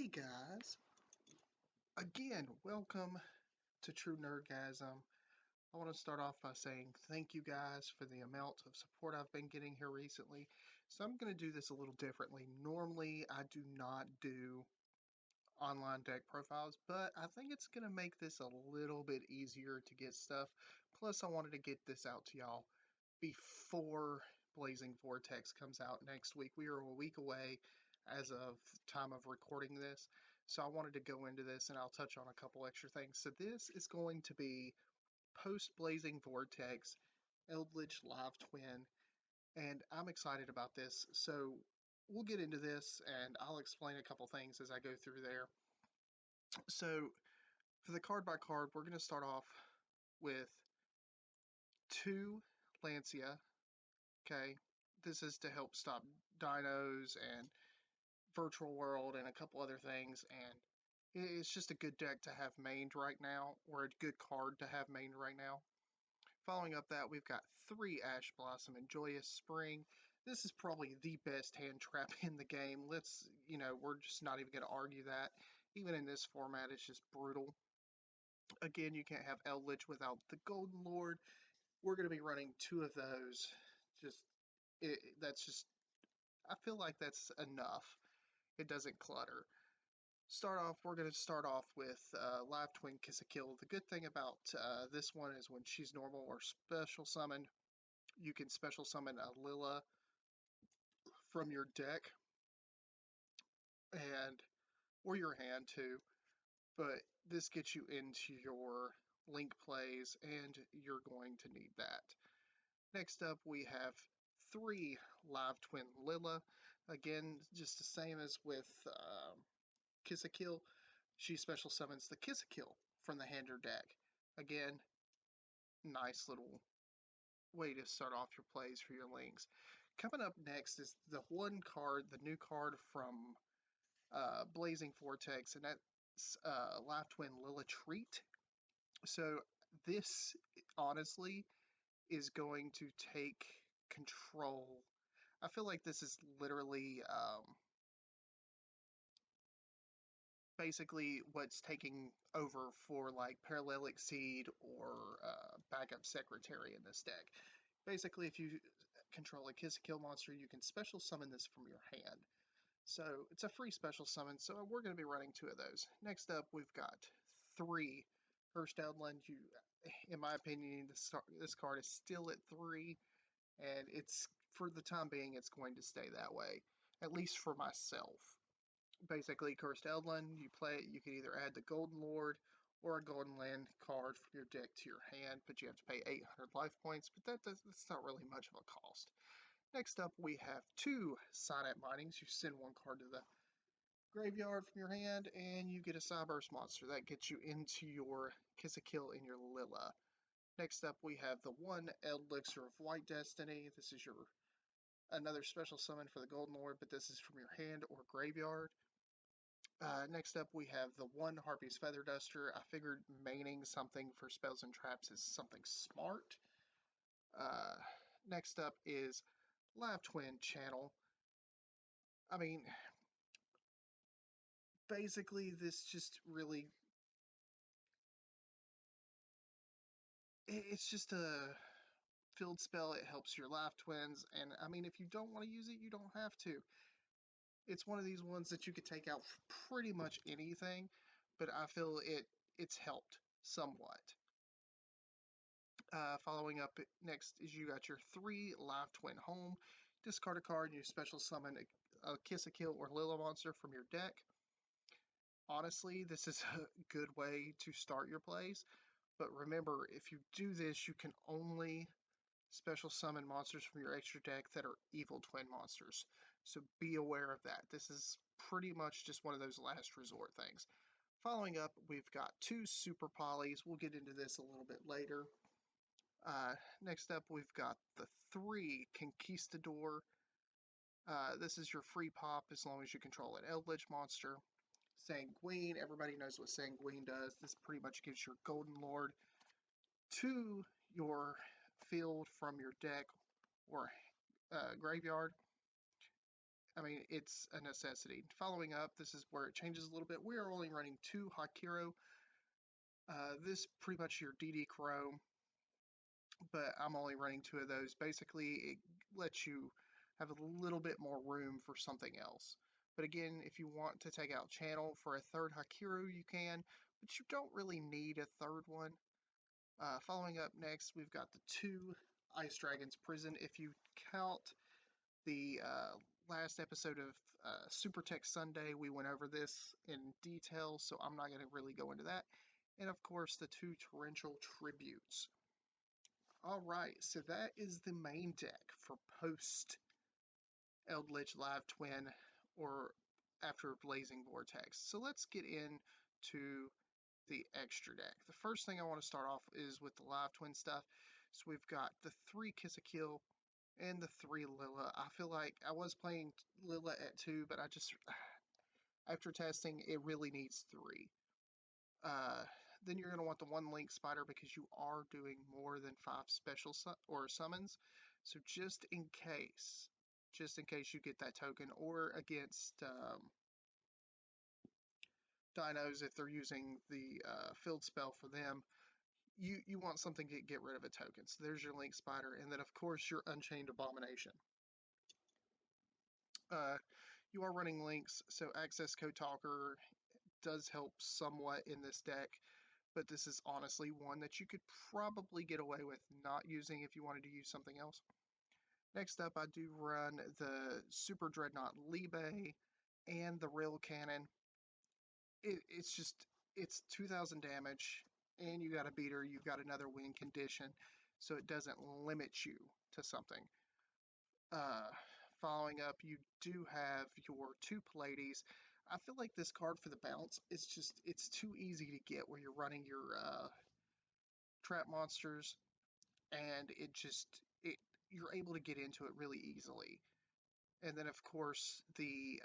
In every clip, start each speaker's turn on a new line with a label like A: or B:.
A: Hey guys, again, welcome to True Nerdgasm. I want to start off by saying thank you guys for the amount of support I've been getting here recently. So I'm going to do this a little differently. Normally, I do not do online deck profiles, but I think it's going to make this a little bit easier to get stuff. Plus, I wanted to get this out to y'all before Blaxzing Vortex comes out next week. We are a week away as of time of recording this, so I wanted to go into this and I'll touch on a couple extra things. So this is going to be post Blaxzing Vortex Eldlich Live Twin, and I'm excited about this. So we'll get into this and I'll explain a couple things as I go through there. So for the card by card, we're going to start off with 2 Lancia. Okay, this is to help stop dinos and virtual world and a couple other things, and it's just a good deck to have mained right now, or a good card to have mained right now. Following up that, we've got 3 Ash Blossom and Joyous Spring. This is probably the best hand trap in the game. We're just not even going to argue that. Even in this format, it's just brutal. Again, you can't have Eldlich without the Golden Lord. We're going to be running 2 of those. I feel like that's enough. It doesn't clutter. We're going to start off with Live Twin Kiss a Kill. The good thing about this one is when she's normal or special summoned, you can special summon a Lila from your deck and or your hand too, but this gets you into your link plays and you're going to need that. Next up, we have 3 Live Twin Lila. Again, just the same as with Kiss a Kill. She special summons the Kiss a Kill from the hand or deck. Again, nice little way to start off your plays for your links. Coming up next is the new card from Blaxzing Vortex, and that's Live Twin Lila Treat. So this, honestly, is going to take control. I feel like this is literally basically what's taking over for like Parallelic Seed or Backup Secretary in this deck. Basically, if you control a Kiss Kill monster, you can special summon this from your hand. So it's a free special summon, so we're going to be running 2 of those. Next up, we've got 3 Cursed Outland. In my opinion, this card is still at 3, and for the time being, it's going to stay that way, at least for myself. Basically, Cursed Eldland, you play it, you can either add the Golden Lord or a Golden Land card from your deck to your hand, but you have to pay 800 life points, but that's not really much of a cost. Next up, we have 2 Signet Minings. You send 1 card to the graveyard from your hand, and you get a Cyburst monster. That gets you into your Kiss a Kill in your Lila. Next up, we have the 1 Elixir of White Destiny. This is another special summon for the Golden Lord, but this is from your hand or graveyard. Next up, we have the 1 Harpy's Feather Duster. I figured maining something for spells and traps is something smart. Next up is Live Twin Channel. I mean, basically, this just really... It's just a field spell. It helps your Live Twins, and I mean, if you don't want to use it, you don't have to. It's one of these ones that you could take out for pretty much anything, but I feel it's helped somewhat. Following up next is you got your 3 Live Twin Home. Discard a card and you special summon a Kiss a Kill or Lila monster from your deck. Honestly, this is a good way to start your plays, but remember, if you do this, you can only special summon monsters from your extra deck that are evil twin monsters. So be aware of that. This is pretty much just one of those last resort things. Following up, we've got 2 Super Polys. We'll get into this a little bit later. Next up, we've got the 3 Conquistador. This is your free pop as long as you control an Eldlich monster. Sanguine, everybody knows what Sanguine does. This pretty much gives your Golden Lord to your field from your deck or graveyard. I mean, it's a necessity. Following up, this is where it changes a little bit. We are only running 2 Hakiro. This pretty much your DD Chrome, but I'm only running 2 of those. Basically, it lets you have a little bit more room for something else. But again, if you want to take out channel for a third Hakiru, you can, but you don't really need a third one. Following up next, we've got the 2 Ice Dragons Prison. If you count the last episode of Super Tech Sunday, we went over this in detail, so I'm not going to really go into that. And of course, the 2 Torrential Tributes. Alright, so that is the main deck for post Eldlich Live Twin or after Blazing Vortex. So let's get into the extra deck. The first thing I want to start off is with the Live Twin stuff. So we've got the 3 Kiss a Kill and the 3 Lilla. I feel like I was playing Lilla at 2, but I just, after testing, it really needs 3. Then you're going to want the 1 Link Spider because you are doing more than 5 special or summons. So just in case you get that token, or against dinos if they're using the field spell for them, you want something to get rid of a token. So there's your Link Spider, and then of course your Unchained Abomination. You are running links, so Access Code Talker does help somewhat in this deck, but this is honestly one that you could probably get away with not using if you wanted to use something else. Next up, I do run the Super Dreadnought Libe and the Rail Cannon. It's 2,000 damage, and you got a beater, you've got another win condition, so it doesn't limit you to something. Following up, you do have your 2 Pallades. I feel like this card for the bounce, it's too easy to get where you're running your trap monsters, and you're able to get into it really easily. And then, of course, the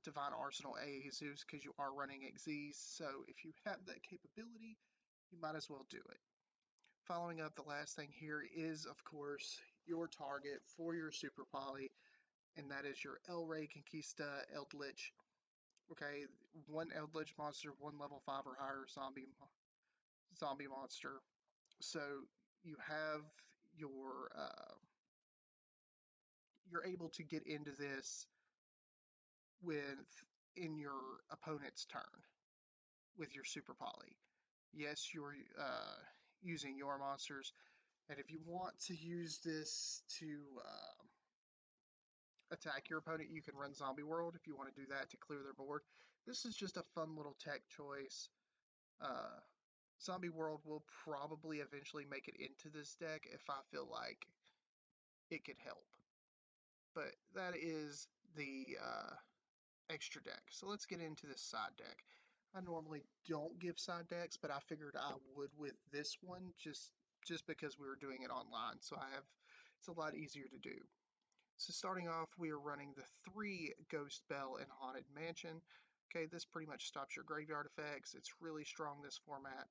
A: Divine Arsenal A Jesus, because you are running Xyz, so if you have that capability, you might as well do it. Following up, the last thing here is, of course, your target for your Super Poly, and that is your El Rey Conquista Eldlich. Okay, 1 Eldlich monster, 1 level 5 or higher zombie monster. So you have your you're able to get into this in your opponent's turn with your Super Poly. Yes, you're using your monsters, and if you want to use this to attack your opponent, you can run Zombie World if you want to do that to clear their board. This is just a fun little tech choice. Zombie World will probably eventually make it into this deck if I feel like it could help. But that is the extra deck. So let's get into this side deck. I normally don't give side decks, but I figured I would with this one just because we were doing it online. So it's a lot easier to do. So starting off, we are running the 3 Ghost Bell and Haunted Mansion. Okay, this pretty much stops your graveyard effects. It's really strong, this format.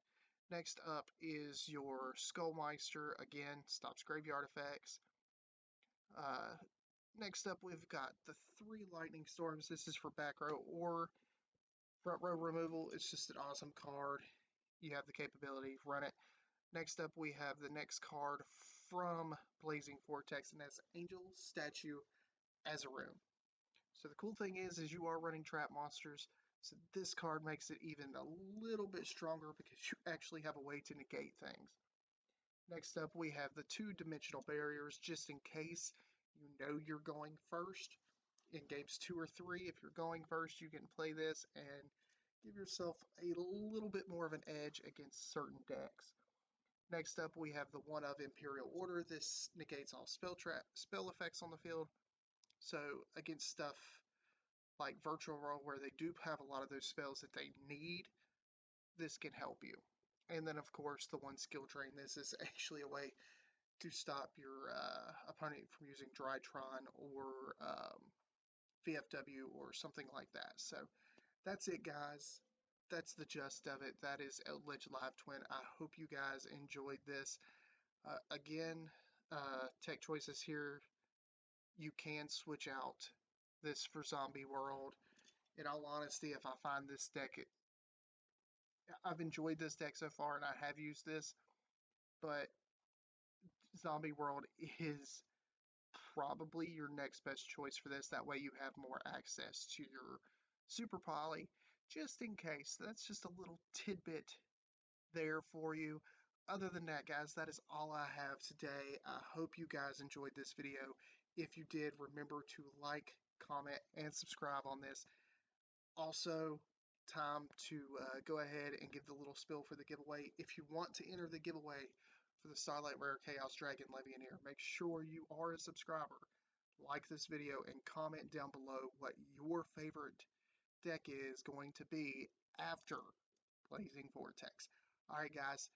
A: Next up is your Skullmeister. Again, stops graveyard effects. Next up, we've got the 3 Lightning Storms. This is for back row or front row removal. It's just an awesome card. You have the capability, run it. Next up, we have the next card from Blazing Vortex, and that's Angel Statue Azaroon. So the cool thing is you are running trap monsters, so this card makes it even a little bit stronger because you actually have a way to negate things. Next up, we have the 2-dimensional barriers, just in case you know you're going first. In games 2 or 3, if you're going first, you can play this and give yourself a little bit more of an edge against certain decks. Next up, we have the 1 of Imperial Order. This negates all spell effects on the field. So against stuff like Virtual Roll, where they do have a lot of those spells that they need, this can help you. And then, of course, the 1 Skill Drain. This is actually a way to stop your opponent from using Drytron or VFW or something like that. So that's it, guys. That's the gist of it. That is Eldlich Live Twin. I hope you guys enjoyed this. Again, tech choices here. You can switch out this for Zombie World. In all honesty, if I find this deck, I've enjoyed this deck so far and I have used this, but Zombie World is probably your next best choice for this. That way you have more access to your Super Poly, just in case. That's just a little tidbit there for you. Other than that, guys, that is all I have today. I hope you guys enjoyed this video. If you did, remember to like, comment, and subscribe on this. Also, time to go ahead and give the little spill for the giveaway. If you want to enter the giveaway for the Starlight Rare Chaos Dragon Legionnaire, make sure you are a subscriber. Like this video and comment down below what your favorite deck is going to be after Blaxzing Vortex. Alright guys,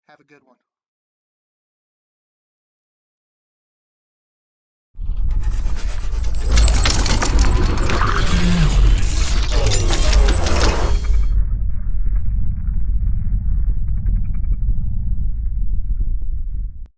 A: have a good one.